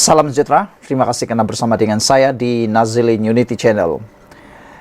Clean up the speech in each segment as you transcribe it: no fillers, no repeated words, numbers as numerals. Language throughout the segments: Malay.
Salam sejahtera, terima kasih karena bersama dengan saya di Nazilin Unity Channel.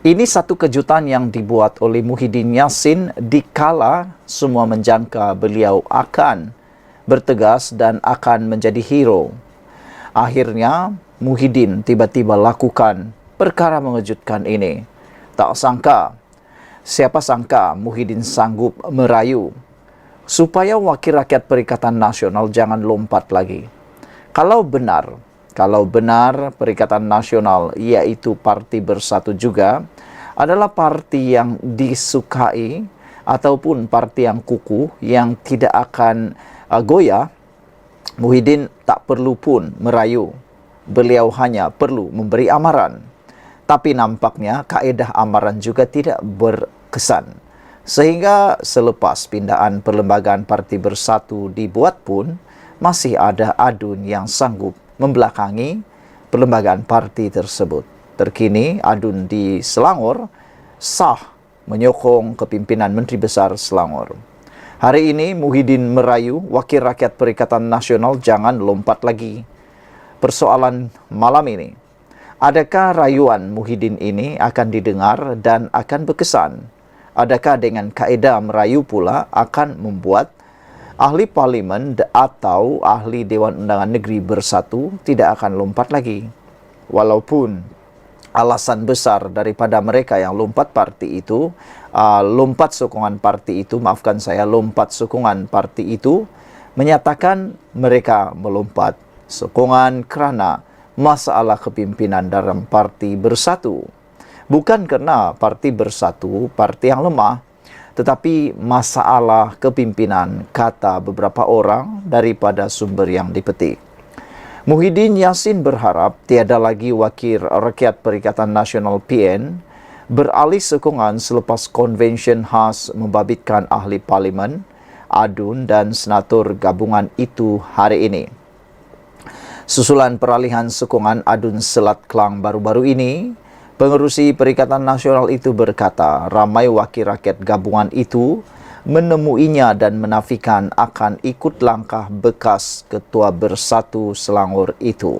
Ini satu kejutan yang dibuat oleh Muhyiddin Yassin dikala semua menjangka beliau akan bertegas dan akan menjadi hero. Akhirnya Muhyiddin tiba-tiba lakukan perkara mengejutkan ini. Tak sangka, siapa sangka Muhyiddin sanggup merayu supaya Wakil Rakyat Perikatan Nasional jangan lompat lagi. Kalau benar Perikatan Nasional, yaitu Parti Bersatu juga, adalah parti yang disukai ataupun parti yang kukuh, yang tidak akan goyah, Muhyiddin tak perlu pun merayu. Beliau hanya perlu memberi amaran. Tapi nampaknya kaedah amaran juga tidak berkesan. Sehingga selepas pindahan perlembagaan Parti Bersatu dibuat pun, masih ada adun yang sanggup membelakangi perlembagaan parti tersebut. Terkini, adun di Selangor sah menyokong kepimpinan Menteri Besar Selangor. Hari ini, Muhyiddin merayu Wakil Rakyat Perikatan Nasional jangan lompat lagi. Persoalan malam ini, adakah rayuan Muhyiddin ini akan didengar dan akan berkesan? Adakah dengan kaedah merayu pula akan membuat ahli parlimen atau ahli Dewan Undangan Negeri Bersatu tidak akan lompat lagi? Walaupun alasan besar daripada mereka yang lompat parti itu, lompat sokongan parti itu menyatakan mereka melompat sokongan kerana masalah kepimpinan dalam Parti Bersatu. Bukan kerana Parti Bersatu parti yang lemah, tetapi masalah kepimpinan, kata beberapa orang daripada sumber yang dipetik. Muhyiddin Yassin berharap tiada lagi Wakil Rakyat Perikatan Nasional PN beralih sokongan selepas konvensyen khas membabitkan ahli parlimen, adun dan senator gabungan itu hari ini. Susulan peralihan sokongan adun Selat Klang baru-baru ini, pengerusi Perikatan Nasional itu berkata ramai wakil rakyat gabungan itu menemuinya dan menafikan akan ikut langkah bekas Ketua Bersatu Selangor itu.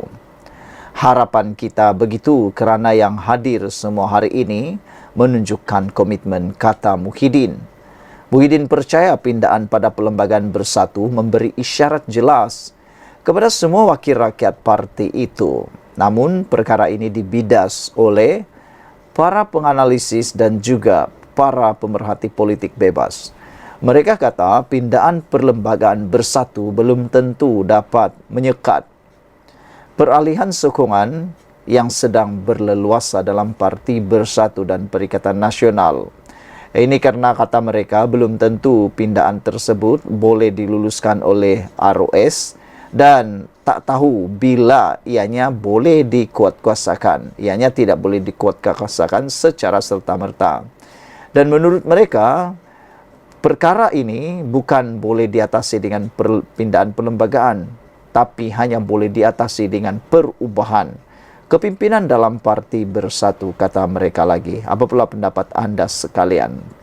Harapan kita begitu kerana yang hadir semua hari ini menunjukkan komitmen, kata Muhyiddin. Muhyiddin percaya pindahan pada Perlembagaan Bersatu memberi isyarat jelas kepada semua wakil rakyat parti itu. Namun perkara ini dibidas oleh para penganalisis dan juga para pemerhati politik bebas. Mereka kata pindahan Perlembagaan Bersatu belum tentu dapat menyekat peralihan sokongan yang sedang berleluasa dalam Parti Bersatu dan Perikatan Nasional. Ini karena kata mereka belum tentu pindahan tersebut boleh diluluskan oleh ROS dan tak tahu bila ianya boleh dikuatkuasakan. Ianya tidak boleh dikuatkuasakan secara serta-merta. Dan menurut mereka, perkara ini bukan boleh diatasi dengan pindahan perlembagaan, tapi hanya boleh diatasi dengan perubahan kepimpinan dalam Parti Bersatu, kata mereka lagi. Apa pula pendapat anda sekalian?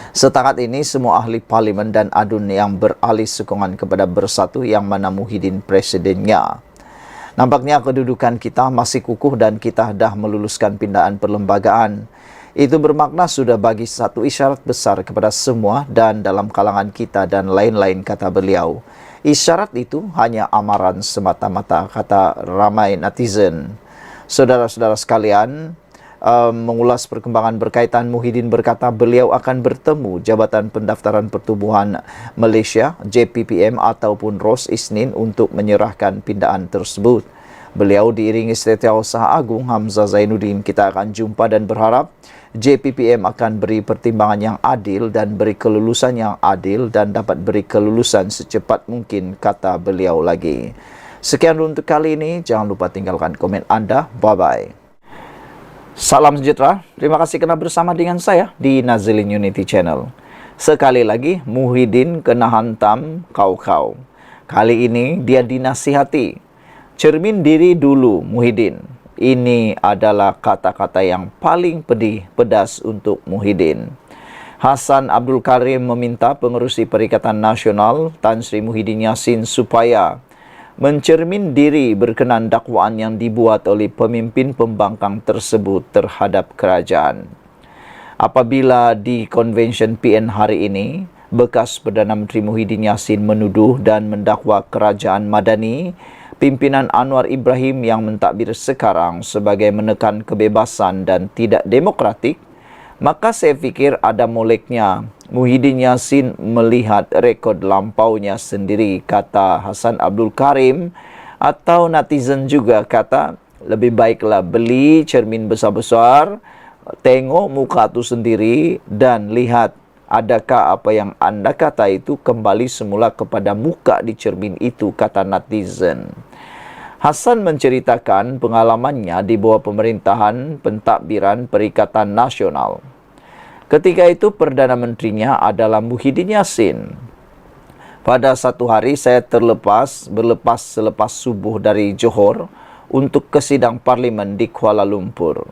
Setakat ini, semua ahli parlimen dan adun yang beralih sokongan kepada Bersatu yang mana Muhyiddin presidennya. Nampaknya kedudukan kita masih kukuh dan kita dah meluluskan pindahan perlembagaan. Itu bermakna sudah bagi satu isyarat besar kepada semua dan dalam kalangan kita dan lain-lain, kata beliau. Isyarat itu hanya amaran semata-mata, kata ramai netizen. Saudara-saudara sekalian, mengulas perkembangan berkaitan, Muhyiddin berkata beliau akan bertemu Jabatan Pendaftaran Pertubuhan Malaysia JPPM ataupun ROS Isnin untuk menyerahkan pindahan tersebut. Beliau diiringi Setiausaha Agung Hamzah Zainuddin. Kita akan jumpa dan berharap JPPM akan beri pertimbangan yang adil dan beri kelulusan yang adil dan dapat beri kelulusan secepat mungkin, kata beliau lagi. Sekian untuk kali ini. Jangan lupa tinggalkan komen anda. Bye-bye. Salam sejahtera, terima kasih kerana bersama dengan saya di Nazilin Unity Channel. Sekali lagi, Muhyiddin kena hantam kau-kau. Kali ini dia dinasihati. Cermin diri dulu, Muhyiddin. Ini adalah kata-kata yang paling pedas untuk Muhyiddin. Hasan Abdul Karim meminta pengerusi Perikatan Nasional Tan Sri Muhyiddin Yassin supaya mencermin diri berkenan dakwaan yang dibuat oleh pemimpin pembangkang tersebut terhadap kerajaan. Apabila di Convention PN hari ini, bekas Perdana Menteri Muhyiddin Yassin menuduh dan mendakwa kerajaan Madani, pimpinan Anwar Ibrahim yang mentadbir sekarang sebagai menekan kebebasan dan tidak demokratik, maka saya fikir ada moleknya Muhyiddin Yassin melihat rekod lampaunya sendiri, kata Hasan Abdul Karim, atau netizen juga kata, lebih baiklah beli cermin besar-besar, tengok muka tu sendiri dan lihat adakah apa yang anda kata itu kembali semula kepada muka di cermin itu, kata netizen. Hasan menceritakan pengalamannya di bawah pemerintahan pentadbiran Perikatan Nasional. Ketika itu Perdana Menterinya adalah Muhyiddin Yassin. Pada satu hari saya berlepas selepas subuh dari Johor untuk ke sidang parlimen di Kuala Lumpur.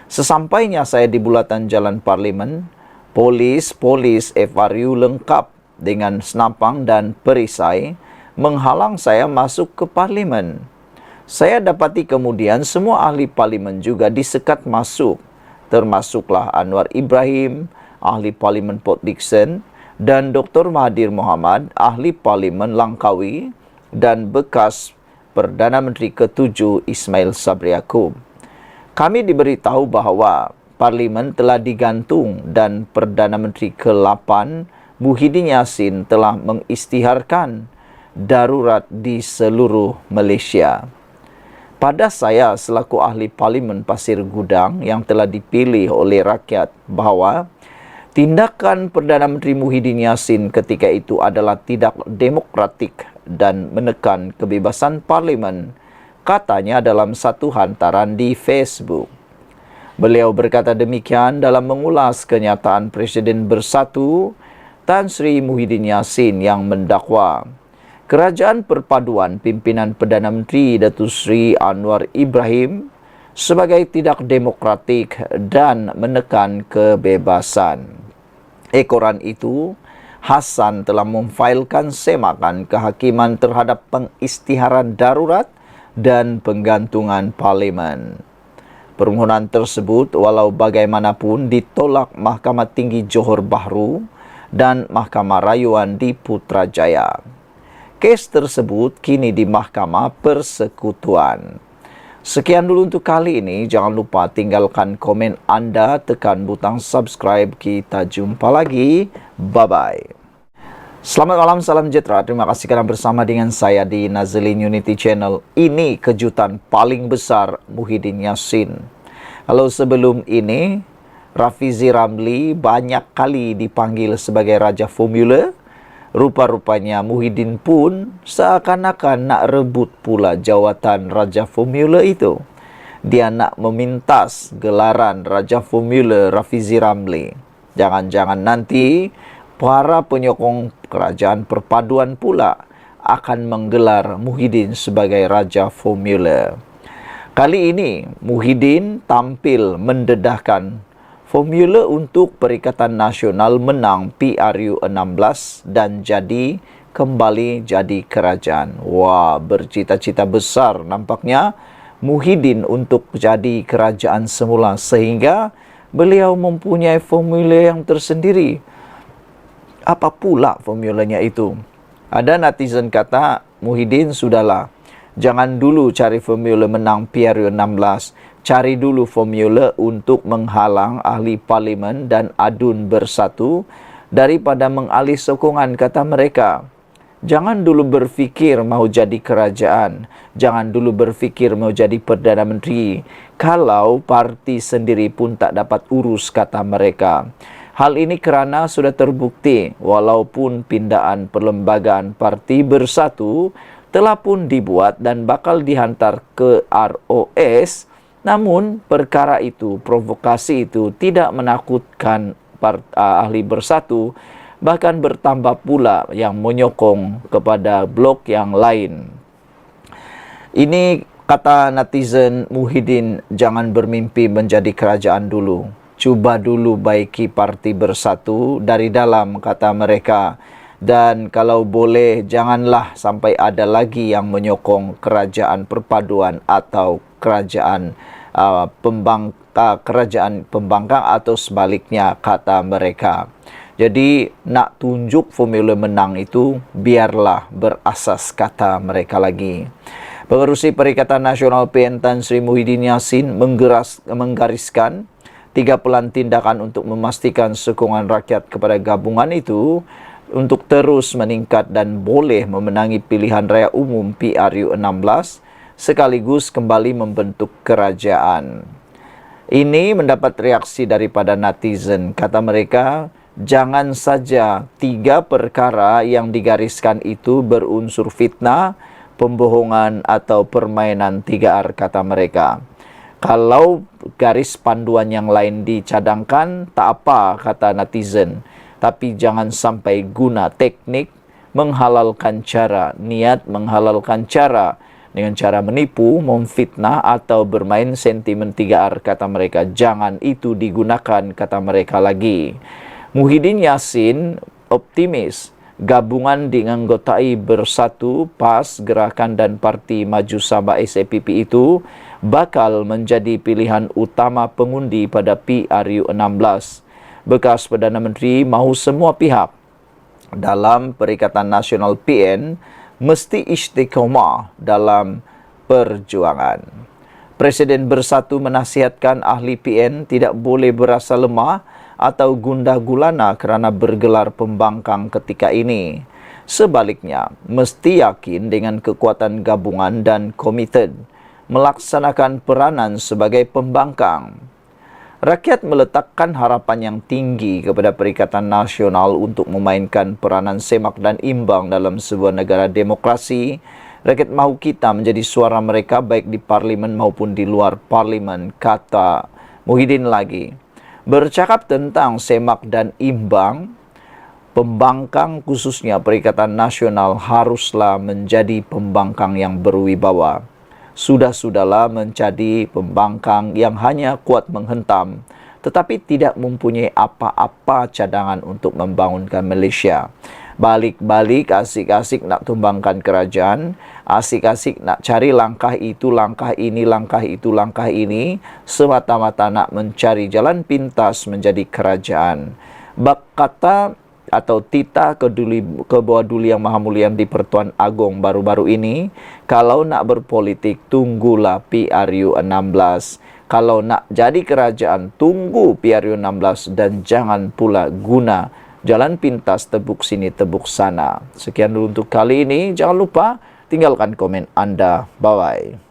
Sesampainya saya di bulatan jalan parlimen, polis FRU lengkap dengan senapang dan perisai menghalang saya masuk ke parlimen. Saya dapati kemudian semua ahli parlimen juga disekat masuk, termasuklah Anwar Ibrahim, ahli parlimen Port Dickson, dan Dr. Mahathir Mohamad, ahli parlimen Langkawi, dan bekas Perdana Menteri ke-7 Ismail Sabri Yaakob. Kami diberitahu bahawa parlimen telah digantung dan Perdana Menteri ke-8 Muhyiddin Yassin telah mengisytiharkan darurat di seluruh Malaysia. Pada saya selaku ahli parlimen Pasir Gudang yang telah dipilih oleh rakyat bahawa tindakan Perdana Menteri Muhyiddin Yassin ketika itu adalah tidak demokratik dan menekan kebebasan parlimen, katanya dalam satu hantaran di Facebook. Beliau berkata demikian dalam mengulas kenyataan Presiden Bersatu Tan Sri Muhyiddin Yassin yang mendakwa Kerajaan Perpaduan pimpinan Perdana Menteri Datuk Seri Anwar Ibrahim sebagai tidak demokratik dan menekan kebebasan. Ekoran itu, Hasan telah memfailkan semakan kehakiman terhadap pengisytiharan darurat dan penggantungan parlimen. Permohonan tersebut walau bagaimanapun ditolak Mahkamah Tinggi Johor Bahru dan Mahkamah Rayuan di Putrajaya. Kes tersebut kini di Mahkamah Persekutuan. Sekian dulu untuk kali ini. Jangan lupa tinggalkan komen anda, tekan butang subscribe. Kita jumpa lagi. Bye-bye. Selamat malam, salam sejahtera. Terima kasih kerana bersama dengan saya di Nazlin Unity Channel. Ini kejutan paling besar Muhyiddin Yassin. Kalau sebelum ini, Rafizi Ramli banyak kali dipanggil sebagai Raja Formula. Rupa-rupanya Muhyiddin pun seakan-akan nak rebut pula jawatan Raja Formula itu. Dia nak memintas gelaran Raja Formula Rafizi Ramli. Jangan-jangan nanti para penyokong kerajaan perpaduan pula akan menggelar Muhyiddin sebagai Raja Formula. Kali ini Muhyiddin tampil mendedahkan formula untuk Perikatan Nasional menang PRU 16 dan kembali jadi kerajaan. Wah, bercita-cita besar nampaknya Muhyiddin untuk jadi kerajaan semula sehingga beliau mempunyai formula yang tersendiri. Apa pula formulanya itu? Ada netizen kata, Muhyiddin sudahlah, jangan dulu cari formula menang PRU 16. Cari dulu formula untuk menghalang ahli parlimen dan adun bersatu daripada mengalih sokongan, kata mereka. Jangan dulu berfikir mahu jadi kerajaan. Jangan dulu berfikir mahu jadi Perdana Menteri. Kalau parti sendiri pun tak dapat urus, kata mereka. Hal ini kerana sudah terbukti walaupun pindaan perlembagaan Parti Bersatu telah pun dibuat dan bakal dihantar ke ROS, namun perkara itu, provokasi itu tidak menakutkan ahli Bersatu, bahkan bertambah pula yang menyokong kepada blok yang lain. Ini kata netizen Muhyiddin, jangan bermimpi menjadi kerajaan dulu. Cuba dulu baiki Parti Bersatu dari dalam, kata mereka. Dan kalau boleh, janganlah sampai ada lagi yang menyokong kerajaan perpaduan atau kerajaan kerajaan pembangkang atau sebaliknya, kata mereka. Jadi nak tunjuk formula menang itu biarlah berasas, kata mereka lagi. Pengerusi Perikatan Nasional PN Tan Sri Muhyiddin Yassin menggariskan 3 pelan tindakan untuk memastikan sokongan rakyat kepada gabungan itu untuk terus meningkat dan boleh memenangi pilihan raya umum PRU16 sekaligus kembali membentuk kerajaan. Ini mendapat reaksi daripada netizen. Kata mereka, jangan saja 3 perkara yang digariskan itu berunsur fitnah, pembohongan atau permainan 3R, kata mereka. Kalau garis panduan yang lain dicadangkan, tak apa, kata netizen. Tapi jangan sampai guna teknik menghalalkan cara, niat menghalalkan cara dengan cara menipu, memfitnah atau bermain sentimen 3R, kata mereka. Jangan itu digunakan, kata mereka lagi. Muhyiddin Yassin optimis gabungan dianggotai Bersatu, PAS, Gerakan dan Parti Maju Sabah SAPP itu bakal menjadi pilihan utama pengundi pada PRU16. Bekas Perdana Menteri mahu semua pihak dalam Perikatan Nasional PN mesti istiqomah dalam perjuangan. Presiden Bersatu menasihatkan ahli PN tidak boleh berasa lemah atau gundah gulana kerana bergelar pembangkang ketika ini. Sebaliknya, mesti yakin dengan kekuatan gabungan dan komited melaksanakan peranan sebagai pembangkang. Rakyat meletakkan harapan yang tinggi kepada Perikatan Nasional untuk memainkan peranan semak dan imbang dalam sebuah negara demokrasi. Rakyat mahu kita menjadi suara mereka baik di parlimen maupun di luar parlimen, kata Muhyiddin lagi. Bercakap tentang semak dan imbang, pembangkang khususnya Perikatan Nasional haruslah menjadi pembangkang yang berwibawa. Sudah-sudahlah menjadi pembangkang yang hanya kuat menghentam tetapi tidak mempunyai apa-apa cadangan untuk membangunkan Malaysia. Balik-balik asik-asik nak tumbangkan kerajaan, asik-asik nak cari langkah itu, langkah ini, langkah itu, langkah ini, semata-mata nak mencari jalan pintas menjadi kerajaan. Bak kata atau tita Ketua Duli Yang Maha Mulia di Pertuan Agong baru-baru ini, kalau nak berpolitik tunggulah PRU16. Kalau nak jadi kerajaan tunggu PRU16 dan jangan pula guna jalan pintas tebuk sini tebuk sana. Sekian dulu untuk kali ini. Jangan lupa tinggalkan komen Anda. Bye-bye.